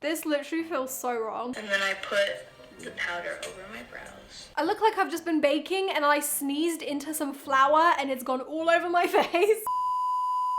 This literally feels so wrong. And then I put the powder over my brows. I look like I've just been baking and I sneezed into some flour and it's gone all over my face.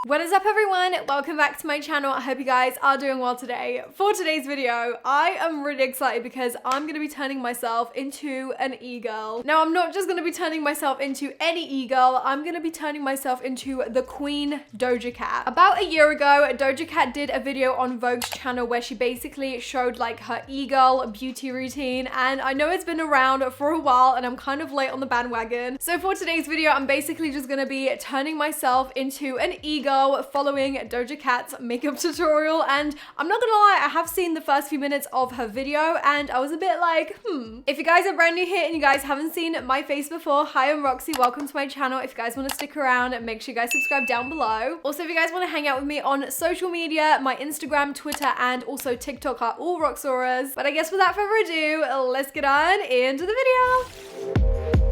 What is up everyone? Welcome back to my channel. I hope you guys are doing well today. For today's video, I am really excited because I'm going to be turning myself into an e-girl. Now, I'm not just going to be turning myself into any e-girl, I'm going to be turning myself into the Queen Doja Cat. About a year ago, Doja Cat did a video on Vogue's channel where she basically showed like her e-girl beauty routine, and I know it's been around for a while and I'm kind of late on the bandwagon. So for today's video, I'm basically just going to be turning myself into an e-girl following Doja Cat's makeup tutorial, and I'm not gonna lie, I have seen the first few minutes of her video and I was a bit like, If you guys are brand new here and you guys haven't seen my face before, hi, I'm Roxy, welcome to my channel. If you guys want to stick around, make sure you guys subscribe down below. Also, if you guys want to hang out with me on social media, my Instagram, Twitter, and also TikTok are all Roxxsaurus. But I guess without further ado, let's get on into the video.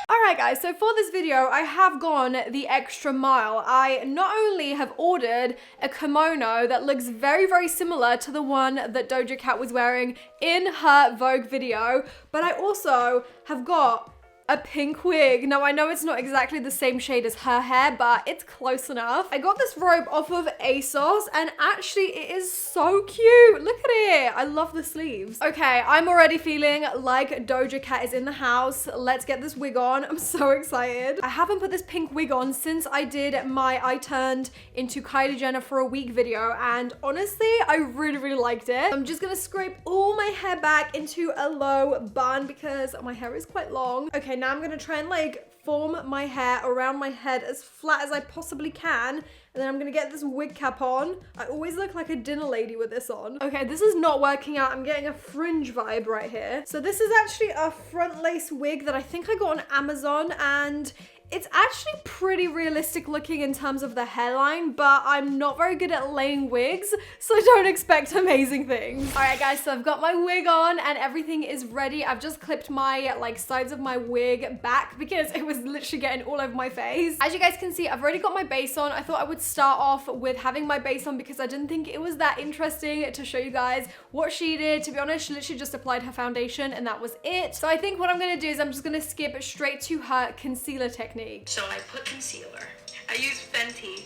Alright guys, so for this video, I have gone the extra mile. I not only have ordered a kimono that looks very, very similar to the one that Doja Cat was wearing in her Vogue video, but I also have got a pink wig. Now, I know it's not exactly the same shade as her hair, but it's close enough. I got this robe off of ASOS and actually it is so cute. Look at it. I love the sleeves. Okay, I'm already feeling like Doja Cat is in the house. Let's get this wig on. I'm so excited. I haven't put this pink wig on since I did my I turned into Kylie Jenner for a week video, and honestly, I really, really liked it. I'm just gonna scrape all my hair back into a low bun because my hair is quite long. Okay, now I'm gonna try and like form my hair around my head as flat as I possibly can, and then I'm gonna get this wig cap on. I always look like a dinner lady with this on. Okay, this is not working out. I'm getting a fringe vibe right here. So this is actually a front lace wig that I think I got on Amazon, and it's actually pretty realistic looking in terms of the hairline, but I'm not very good at laying wigs, so don't expect amazing things. All right, guys, so I've got my wig on and everything is ready. I've just clipped my like sides of my wig back because it was literally getting all over my face. As you guys can see, I've already got my base on. I thought I would start off with having my base on because I didn't think it was that interesting to show you guys what she did. To be honest, she literally just applied her foundation and that was it. So I think what I'm gonna do is I'm just gonna skip straight to her concealer technique. So I put concealer. I use Fenty.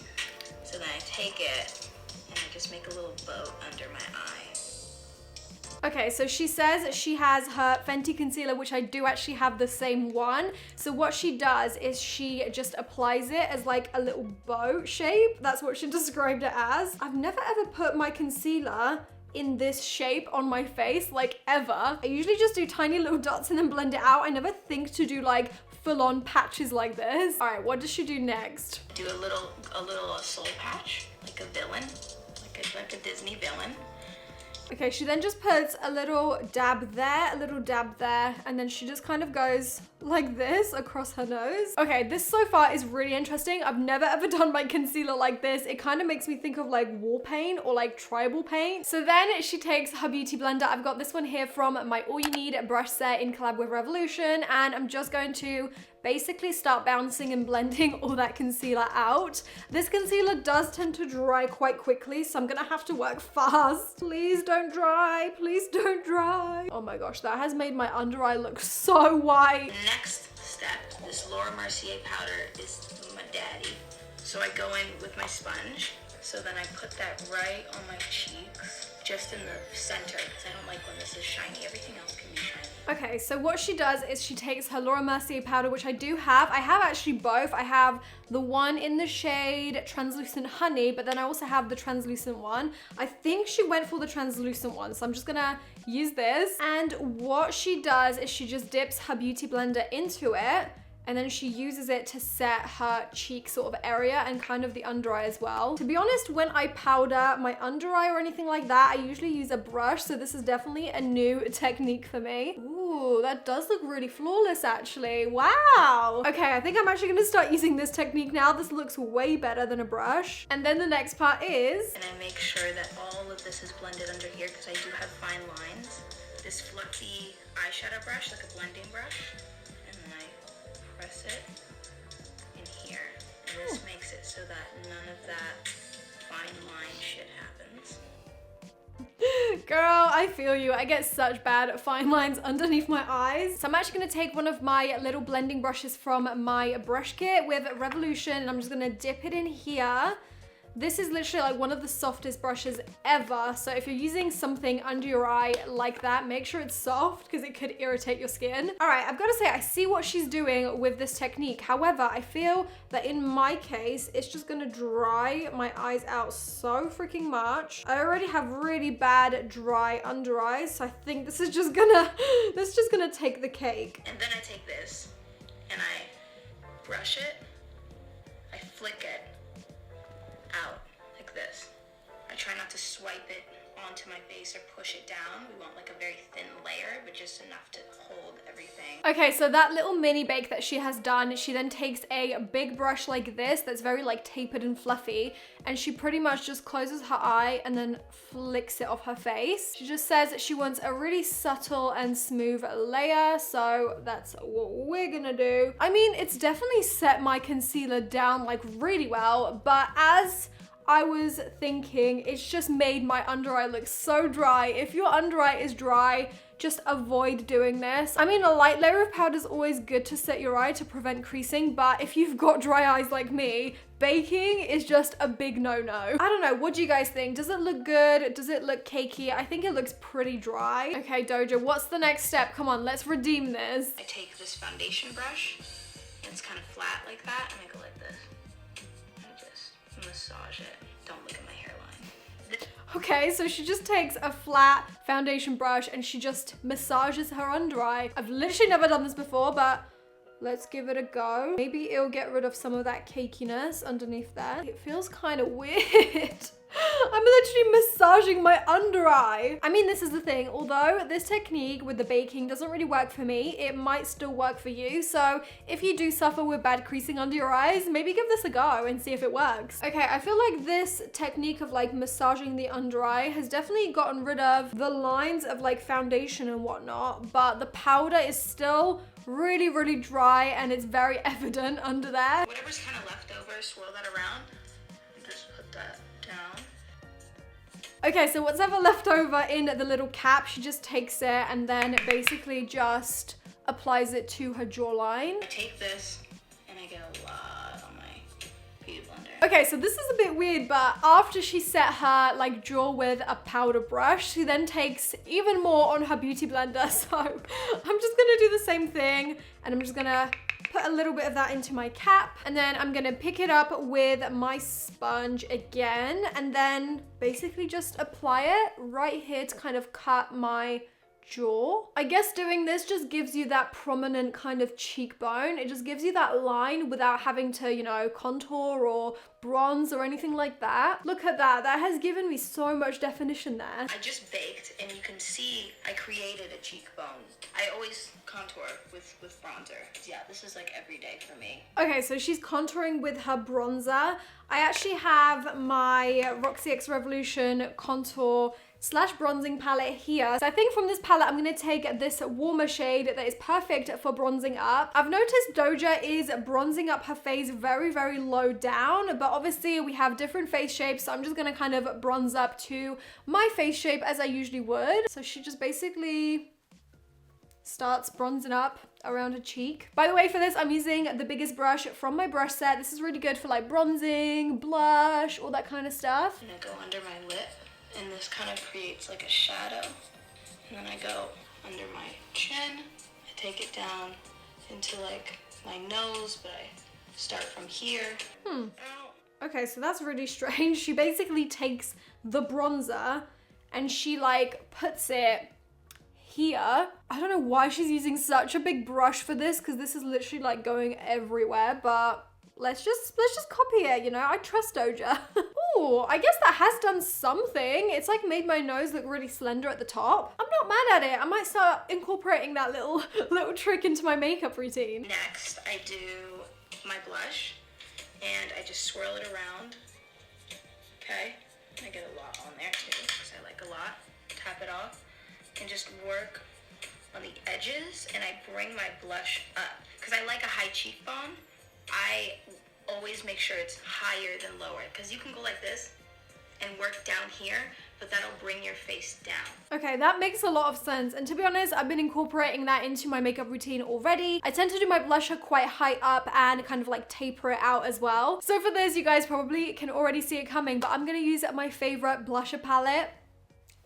So then I take it and I just make a little bow under my eye. Okay, so she says she has her Fenty concealer, which I do actually have the same one. So what she does is she just applies it as like a little bow shape. That's what she described it as. I've never ever put my concealer in this shape on my face, like ever. I usually just do tiny little dots and then blend it out. I never think to do like full-on patches like this. All right, what does she do next? Do a little soul patch, like a villain, like a Disney villain. Okay, she then just puts a little dab there, a little dab there, and then she just kind of goes like this across her nose. Okay, this so far is really interesting. I've never ever done my concealer like this. It kind of makes me think of like war paint or like tribal paint. So then she takes her beauty blender. I've got this one here from my All You Need brush set in collab with Revolution, and I'm just going to basically start bouncing and blending all that concealer out. This concealer does tend to dry quite quickly, so I'm gonna have to work fast. Please don't dry, please don't dry. Oh my gosh, that has made my under eye look so white. Next step, this Laura Mercier powder is my daddy. So I go in with my sponge. So then I put that right on my cheeks, just in the center, because I don't like when this is shiny. Everything else can be shiny. Okay, so what she does is she takes her Laura Mercier powder, which I do have. I have actually both. I have the one in the shade Translucent Honey, but then I also have the translucent one. I think she went for the translucent one, so I'm just gonna use this. And what she does is she just dips her beauty blender into it, and then she uses it to set her cheek sort of area and kind of the under eye as well. To be honest, when I powder my under eye or anything like that, I usually use a brush, so this is definitely a new technique for me. Ooh, that does look really flawless actually. Wow. Okay, I think I'm actually gonna start using this technique now. This looks way better than a brush. And then the next part is... And I make sure that all of this is blended under here because I do have fine lines. This fluffy eyeshadow brush, like a blending brush. And then I press it in here, and this makes it so that none of that fine line shit happens. Girl, I feel you. I get such bad fine lines underneath my eyes. So I'm actually gonna take one of my little blending brushes from my brush kit with Revolution, and I'm just gonna dip it in here. This is literally like one of the softest brushes ever. So if you're using something under your eye like that, make sure it's soft because it could irritate your skin. All right, I've got to say, I see what she's doing with this technique. However, I feel that in my case, it's just gonna dry my eyes out so freaking much. I already have really bad dry under eyes, so I think this is just gonna, take the cake. And then I take this and I brush it, I flick it out like this. I try not to swipe it onto my face or push it down. We want like a very thin layer, but just enough to hold everything. Okay, so that little mini bake that she has done, she then takes a big brush like this that's very like tapered and fluffy, and she pretty much just closes her eye and then flicks it off her face. She just says that she wants a really subtle and smooth layer, so that's what we're gonna do. I mean, it's definitely set my concealer down like really well, but as I was thinking, it's just made my under eye look so dry. If your under eye is dry, just avoid doing this. I mean, a light layer of powder is always good to set your eye to prevent creasing, but if you've got dry eyes like me, baking is just a big no-no. I don't know, what do you guys think? Does it look good? Does it look cakey? I think it looks pretty dry. Okay, Doja, what's the next step? Come on, let's redeem this. I take this foundation brush, and it's kind of flat like that, and I go like this. And just massage it. Don't look at my hairline. Okay, so she just takes a flat foundation brush and she just massages her under eye. I've literally never done this before, but let's give it a go. Maybe it'll get rid of some of that cakiness underneath there. It feels kind of weird. I'm literally massaging my under eye. I mean, this is the thing. Although this technique with the baking doesn't really work for me, it might still work for you. So if you do suffer with bad creasing under your eyes, maybe give this a go and see if it works. Okay, I feel like this technique of like massaging the under eye has definitely gotten rid of the lines of like foundation and whatnot, but the powder is still really, really dry and it's very evident under there. Whatever's kind of left over, swirl that around and just put that down. Okay, so whatever left over in the little cap, she just takes it and then basically just applies it to her jawline. I take this and I get a lot on my beauty blender. Okay, so this is a bit weird, but after she set her like jaw with a powder brush, she then takes even more on her beauty blender. So I'm just gonna do the same thing and I'm just gonna put a little bit of that into my cap, and then I'm gonna pick it up with my sponge again and then basically just apply it right here to kind of cut my jaw. I guess doing this just gives you that prominent kind of cheekbone. It just gives you that line without having to, you know, contour or bronze or anything like that. Look at that. That has given me so much definition there. I just baked and you can see I created a cheekbone. I always contour with bronzer. Yeah, this is like every day for me. Okay, so she's contouring with her bronzer. I actually have my Roxy X Revolution contour / bronzing palette here. So I think from this palette, I'm gonna take this warmer shade that is perfect for bronzing up. I've noticed Doja is bronzing up her face very, very low down, but obviously we have different face shapes, so I'm just gonna kind of bronze up to my face shape as I usually would. So she just basically starts bronzing up around her cheek. By the way, for this, I'm using the biggest brush from my brush set. This is really good for like bronzing, blush, all that kind of stuff. I'm gonna go under my lip, and this kind of creates like a shadow. And then I go under my chin, I take it down into like my nose, but I start from here. Okay, so that's really strange. She basically takes the bronzer and she like puts it here. I don't know why she's using such a big brush for this, because this is literally like going everywhere, but let's just copy it, you know? I trust Doja. Ooh, I guess that has done something. It's like made my nose look really slender at the top. I'm not mad at it. I might start incorporating that little trick into my makeup routine. Next, I do my blush and I just swirl it around. Okay? I get a lot on there too, because I like a lot. Tap it off and just work on the edges, and I bring my blush up because I like a high cheekbone. I always make sure it's higher than lower, because you can go like this and work down here, but that'll bring your face down. Okay, that makes a lot of sense. And to be honest, I've been incorporating that into my makeup routine already. I tend to do my blusher quite high up and kind of like taper it out as well. So for this, you guys probably can already see it coming, but I'm gonna use my favorite blusher palette.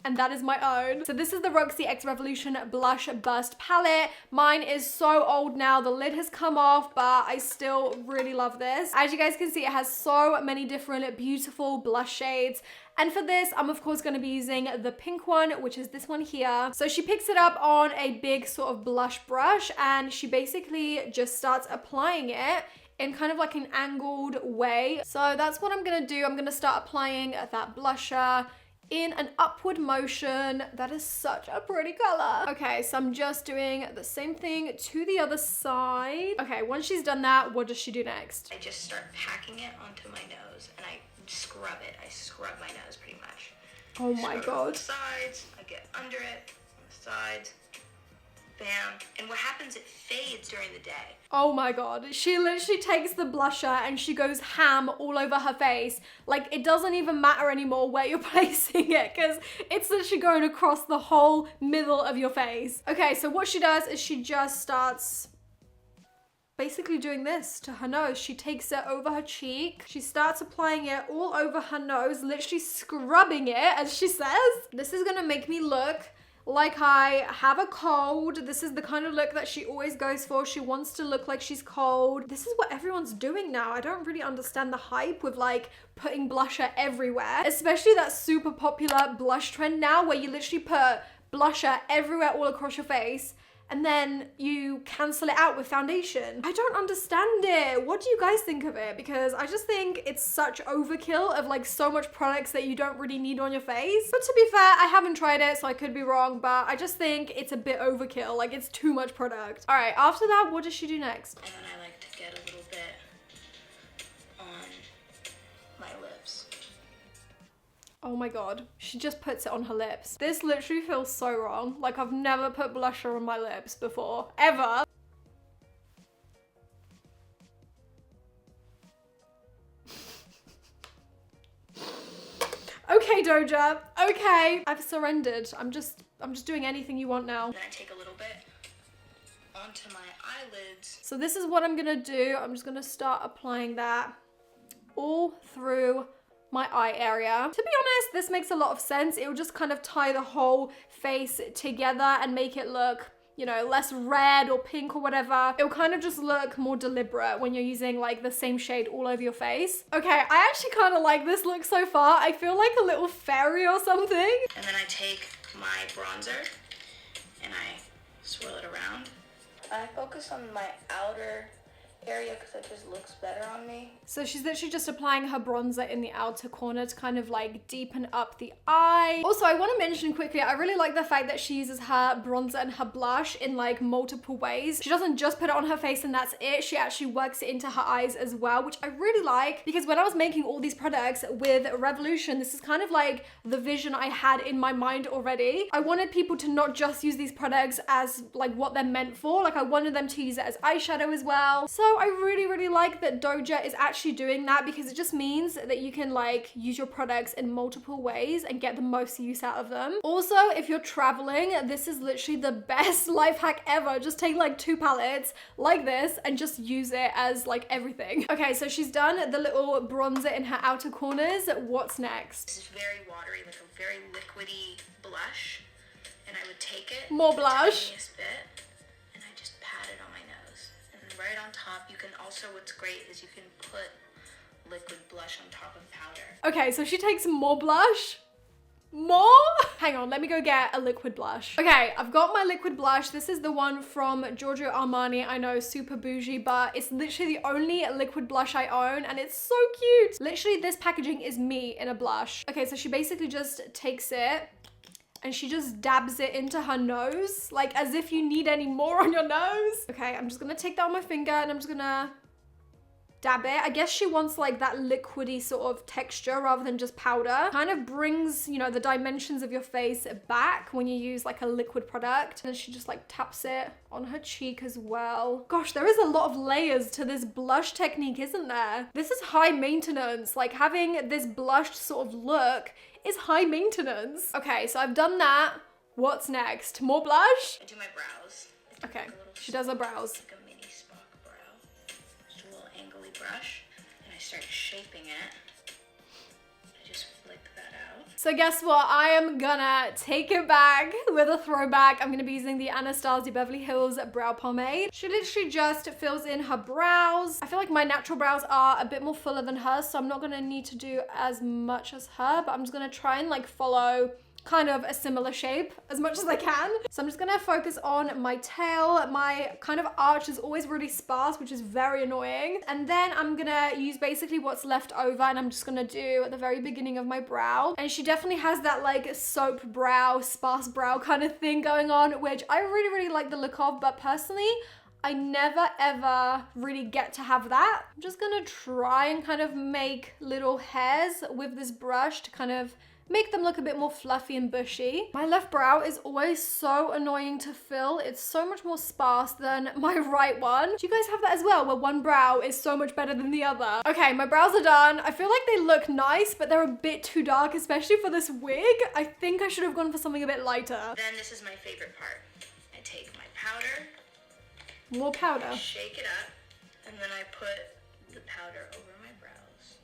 And that is my own. So this is the ROXI X Revolution Blush Burst Palette. Mine is so old now, the lid has come off, but I still really love this. As you guys can see, it has so many different beautiful blush shades. And for this, I'm of course gonna be using the pink one, which is this one here. So she picks it up on a big sort of blush brush, and she basically just starts applying it in kind of like an angled way. So that's what I'm gonna do. I'm gonna start applying that blusher in an upward motion. That is such a pretty color. Okay, so I'm just doing the same thing to the other side. Okay, once she's done that, what does she do next? I just start packing it onto my nose and I scrub it. I scrub my nose pretty much. Oh my God. On the sides, I get under it, on the sides, bam. And what happens, it fades during the day. Oh my God. She literally takes the blusher and she goes ham all over her face. Like, it doesn't even matter anymore where you're placing it, because it's literally going across the whole middle of your face. Okay, so what she does is she just starts basically doing this to her nose. She takes it over her cheek. She starts applying it all over her nose, literally scrubbing it, as she says. This is gonna make me look like I have a cold. This is the kind of look that she always goes for. She wants to look like she's cold. This is what everyone's doing now. I don't really understand the hype with like putting blusher everywhere, especially that super popular blush trend now where you literally put blusher everywhere all across your face and then you cancel it out with foundation. I don't understand it. What do you guys think of it? Because I just think it's such overkill of like so much products that you don't really need on your face. But to be fair, I haven't tried it, so I could be wrong, but I just think it's a bit overkill. Like, it's too much product. All right, after that, what does she do next? And then I like to get a little bit on my lips. Oh my God, she just puts it on her lips. This literally feels so wrong. Like, I've never put blusher on my lips before, ever. Okay, Doja, okay. I've surrendered. I'm just doing anything you want now. Then I take a little bit onto my eyelids. So this is what I'm gonna do. I'm just gonna start applying that all through my eye area. To be honest, this makes a lot of sense. It will just kind of tie the whole face together and make it look, you know, less red or pink or whatever. It'll kind of just look more deliberate when you're using like the same shade all over your face. Okay, I actually kind of like this look so far. I feel like a little fairy or something. And then I take my bronzer and I swirl it around. I focus on my outer area because it just looks better on me. So she's literally just applying her bronzer in the outer corner to kind of like deepen up the eye. Also, I want to mention quickly, I really like the fact that she uses her bronzer and her blush in like multiple ways. She doesn't just put it on her face and that's it. She actually works it into her eyes as well, which I really like, because when I was making all these products with Revolution, this is kind of like the vision I had in my mind already. I wanted people to not just use these products as like what they're meant for. Like, I wanted them to use it as eyeshadow as well. So I really like that Doja is actually doing that, because it just means that you can like use your products in multiple ways and get the most use out of them. Also, if you're traveling, this is literally the best life hack ever. Just take like 2 palettes like this and just use it as like everything. Okay, so she's done the little bronzer in her outer corners. What's next? This is very watery, like a very liquidy blush. And I would take it, More blush. the tiniest bit, and I just pat it on my nose. And then right on top, you can also, what's great is you can put liquid blush on top of powder. Okay, so she takes more blush. More? Hang on, let me go get a liquid blush. Okay, I've got my liquid blush. This is the one from Giorgio Armani. I know, super bougie, but it's literally the only liquid blush I own, and it's so cute. Literally, this packaging is me in a blush. Okay, so she basically just takes it and she just dabs it into her nose, like as if you need any more on your nose. Okay, I'm just gonna take that on my finger and I'm just gonna dab it. I guess she wants like that liquidy sort of texture rather than just powder. Kind of brings, you know, the dimensions of your face back when you use like a liquid product. And she just like taps it on her cheek as well. Gosh, there is a lot of layers to this blush technique, isn't there? This is high maintenance. Like having this blushed sort of look is high maintenance. Okay, so I've done that. What's next? More blush? I do my brows. Okay, she does her brows. Like a mini Spock brow. Just a little angly brush, and I start shaping it. I just flick that out. So guess what? I am gonna take it back with a throwback. I'm gonna be using the Anastasia Beverly Hills brow pomade. She literally just fills in her brows. I feel like my natural brows are a bit more fuller than hers, so I'm not gonna need to do as much as her, but I'm just gonna try and like follow kind of a similar shape as much as I can. So I'm just gonna focus on my tail. My kind of arch is always really sparse, which is very annoying. And then I'm gonna use basically what's left over, and I'm just gonna do at the very beginning of my brow. And she definitely has that like soap brow, sparse brow kind of thing going on, which I really, really like the look of, but personally, I never ever really get to have that. I'm just gonna try and kind of make little hairs with this brush to kind of make them look a bit more fluffy and bushy. My left brow is always so annoying to fill. It's so much more sparse than my right one. Do you guys have that as well, where one brow is so much better than the other? Okay, my brows are done. I feel like they look nice, but they're a bit too dark, especially for this wig. I think I should have gone for something a bit lighter. Then this is my favorite part. I take my powder. More powder. Shake it up, and then I put the powder over my brows.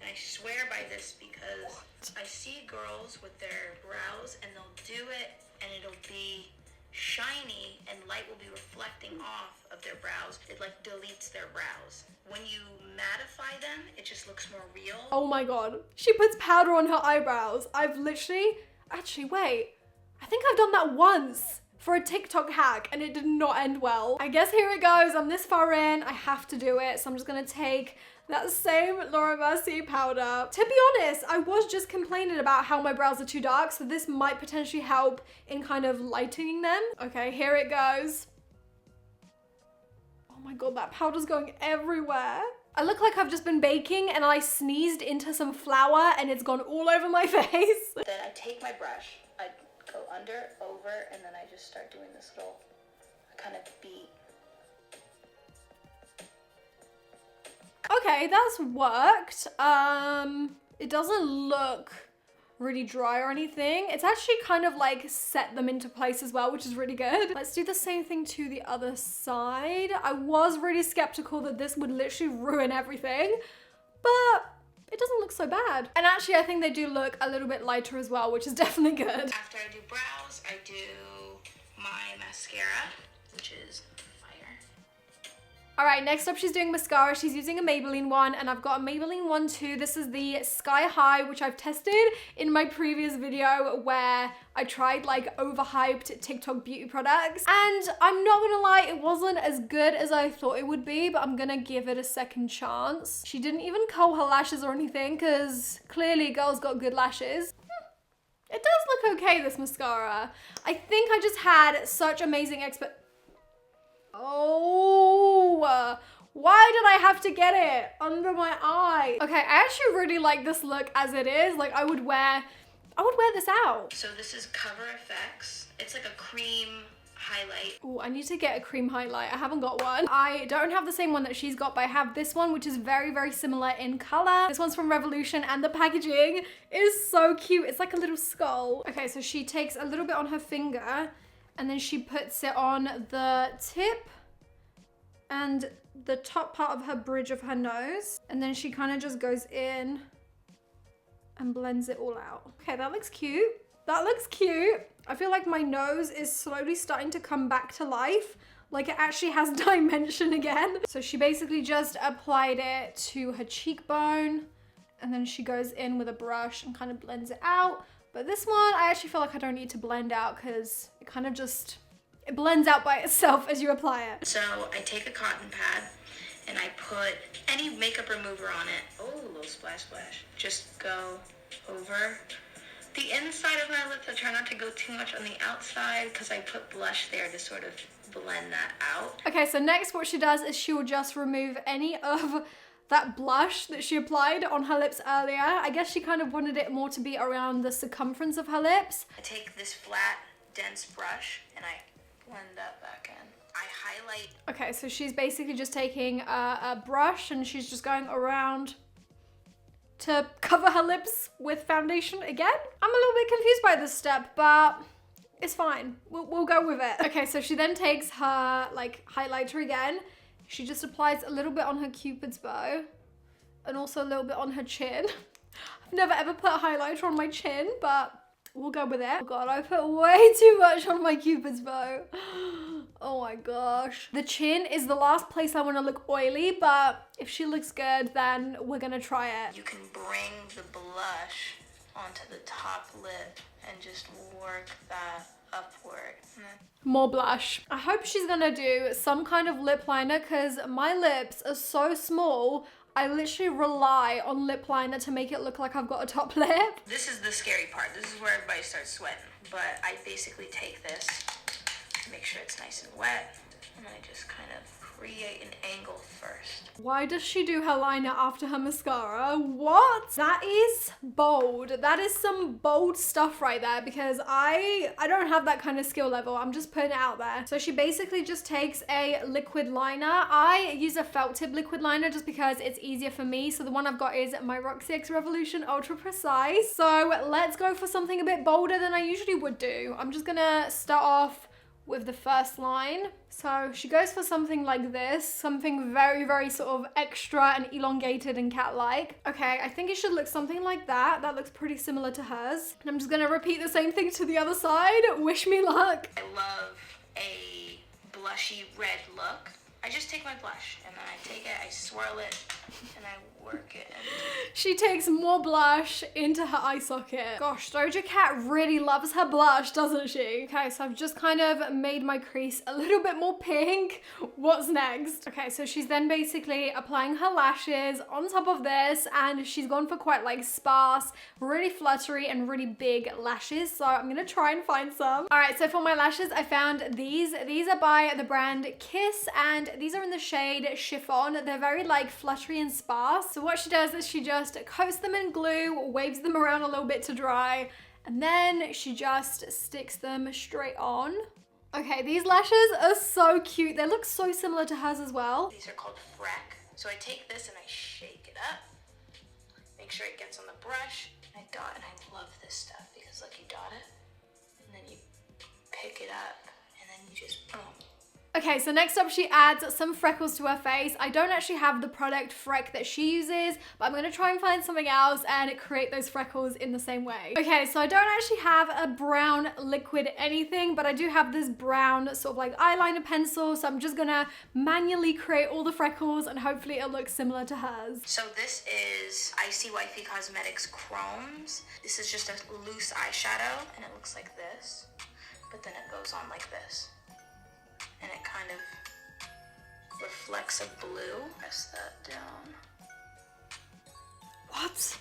And I swear by this because I see girls with their brows and they'll do it and it'll be shiny and light will be reflecting off of their brows. It like deletes their brows. When you mattify them, it just looks more real. Oh my god. She puts powder on her eyebrows. I've literally, actually wait, I think I've done that once for a TikTok hack and it did not end well. I guess here it goes. I'm this far in. I have to do it. So I'm just gonna take that same Laura Mercier powder. To be honest, I was just complaining about how my brows are too dark, so this might potentially help in kind of lightening them. Okay, here it goes. Oh my god, that powder's going everywhere. I look like I've just been baking and I sneezed into some flour and it's gone all over my face. Then I take my brush, I go under, over, and then I just start doing this little kind of beat. Okay, that's worked. It doesn't look really dry or anything. It's actually kind of like set them into place as well, which is really good. Let's do the same thing to the other side. I was really skeptical that this would literally ruin everything, but it doesn't look so bad. And actually, I think they do look a little bit lighter as well, which is definitely good. After I do brows, I do my mascara, which is all right, next up she's doing mascara. She's using a Maybelline one and I've got a Maybelline one too. This is the Sky High, which I've tested in my previous video where I tried like overhyped TikTok beauty products. And I'm not gonna lie, it wasn't as good as I thought it would be, but I'm gonna give it a second chance. She didn't even curl her lashes or anything because clearly girls got good lashes. It does look okay, this mascara. I think I just had such amazing Oh, why did I have to get it under my eye? Okay, I actually really like this look as it is. Like I would wear this out. So this is Cover FX. It's like a cream highlight. Oh, I need to get a cream highlight. I haven't got one. I don't have the same one that she's got, but I have this one, which is very, very similar in color. This one's from Revolution and the packaging is so cute. It's like a little skull. Okay, so she takes a little bit on her finger and then she puts it on the tip and the top part of her bridge of her nose. And then she kind of just goes in and blends it all out. Okay, that looks cute. That looks cute. I feel like my nose is slowly starting to come back to life. Like it actually has dimension again. So she basically just applied it to her cheekbone and then she goes in with a brush and kind of blends it out. But this one, I actually feel like I don't need to blend out because it kind of just, it blends out by itself as you apply it. So I take a cotton pad and I put any makeup remover on it. Oh, a little splash splash. Just go over the inside of my lips. I try not to go too much on the outside because I put blush there to sort of blend that out. Okay, so next what she does is she will just remove any of that blush that she applied on her lips earlier. I guess she kind of wanted it more to be around the circumference of her lips. I take this flat, dense brush and I blend that back in. I highlight. Okay, so she's basically just taking a brush and she's just going around to cover her lips with foundation again. I'm a little bit confused by this step, but it's fine. We'll go with it. Okay, so she then takes her like highlighter again. She just applies a little bit on her Cupid's bow and also a little bit on her chin. I've never ever put a highlighter on my chin, but we'll go with it. Oh god, I put way too much on my Cupid's bow. Oh my gosh. The chin is the last place I want to look oily, but if she looks good, then we're gonna try it. You can bring the blush onto the top lip and just work that upward. More blush. I hope she's gonna do some kind of lip liner because my lips are so small. I literally rely on lip liner to make it look like I've got a top lip. This is the scary part. This is where everybody starts sweating. But I basically take this, make sure it's nice and wet, and I just kind of create an angle first. Why does she do her liner after her mascara? What? That is bold. That is some bold stuff right there because I don't have that kind of skill level. I'm just putting it out there. So she basically just takes a liquid liner. I use a felt tip liquid liner just because it's easier for me. So the one I've got is my ROXI X Revolution Ultra Precise. So let's go for something a bit bolder than I usually would do. I'm just gonna start off with the first line. So she goes for something like this, something very, very sort of extra and elongated and cat-like. Okay, I think it should look something like that. That looks pretty similar to hers. And I'm just gonna repeat the same thing to the other side. Wish me luck. I love a blushy red look. I just take my blush and then I take it, I swirl it, and I work it in. She takes more blush into her eye socket. Gosh, Doja Cat really loves her blush, doesn't she? Okay, so I've just kind of made my crease a little bit more pink. What's next? Okay, so she's then basically applying her lashes on top of this, and she's gone for quite like sparse, really fluttery and really big lashes. So I'm gonna try and find some. All right, so for my lashes, I found these. These are by the brand Kiss, and these are in the shade Chiffon. They're very like fluttery and sparse. So what she does is she just coats them in glue, waves them around a little bit to dry, and then she just sticks them straight on. Okay, these lashes are so cute. They look so similar to hers as well. These are called Freck. So I take this and I shake it up, make sure it gets on the brush, and I dot, and I love this stuff because look, you dot it, and then you pick it up, and then you just boom. Okay, so next up she adds some freckles to her face. I don't actually have the product Freck that she uses, but I'm gonna try and find something else and create those freckles in the same way. Okay, so I don't actually have a brown liquid anything, but I do have this brown sort of like eyeliner pencil, so I'm just gonna manually create all the freckles and hopefully it'll look similar to hers. So this is Icy Wifey Cosmetics Chromes. This is just a loose eyeshadow, and it looks like this, but then it goes on like this. And it kind of reflects a blue. Press that down. What?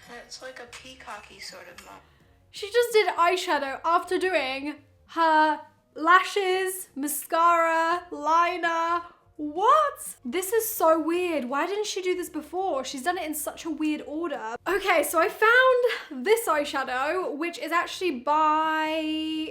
And it's like a peacocky sort of moment. She just did eyeshadow after doing her lashes, mascara, liner. What? This is so weird. Why didn't she do this before? She's done it in such a weird order. Okay, so I found this eyeshadow, which is actually by...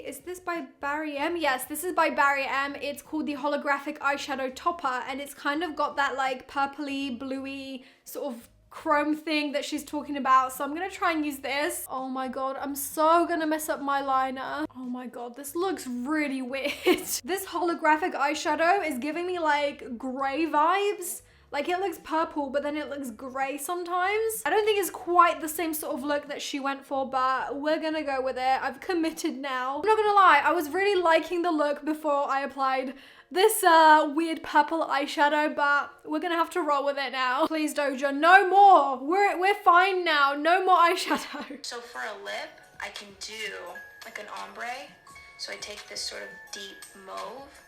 Is this by Barry M? Yes, this is by Barry M. It's called the Holographic Eyeshadow Topper, and it's kind of got that like purpley, bluey sort of chrome thing that she's talking about. So I'm gonna try and use this. Oh my god, I'm so gonna mess up my liner. Oh my god, this looks really weird. This holographic eyeshadow is giving me like gray vibes. Like it looks purple, but then it looks gray sometimes. I don't think it's quite the same sort of look that she went for, but we're gonna go with it. I've committed now. I'm not gonna lie, I was really liking the look before I applied this weird purple eyeshadow, but we're gonna have to roll with it now. Please, Doja, no more. We're fine now. No more eyeshadow. So for a lip, I can do like an ombre. So I take this sort of deep mauve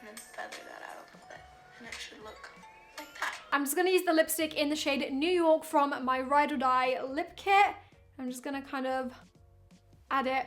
and then feather that out a little bit, and it should look like that. I'm just gonna use the lipstick in the shade New York from my Ride or Die lip kit. I'm just gonna kind of add it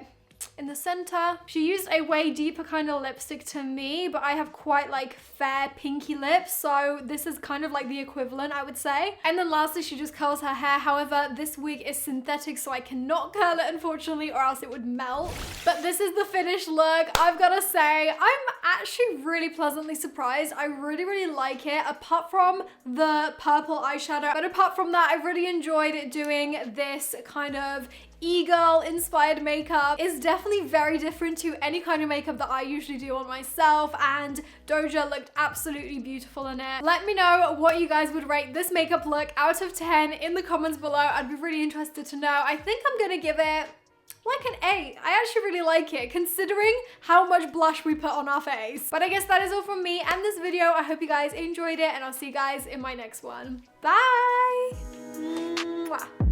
in the center. She used a way deeper kind of lipstick to me, but I have quite like fair pinky lips, so this is kind of like the equivalent, I would say. And then lastly, she just curls her hair. However, this wig is synthetic, so I cannot curl it, unfortunately, or else it would melt. But this is the finished look. I've gotta say, I'm actually really pleasantly surprised. I really, really like it, apart from the purple eyeshadow. But apart from that, I really enjoyed doing this kind of e-girl inspired makeup. Is definitely very different to any kind of makeup that I usually do on myself, and Doja looked absolutely beautiful in it. Let me know what you guys would rate this makeup look out of 10 in the comments below. I'd be really interested to know. I think I'm gonna give it like an 8. I actually really like it, considering how much blush we put on our face. But I guess that is all from me and this video. I hope you guys enjoyed it, and I'll see you guys in my next one. Bye! Mwah.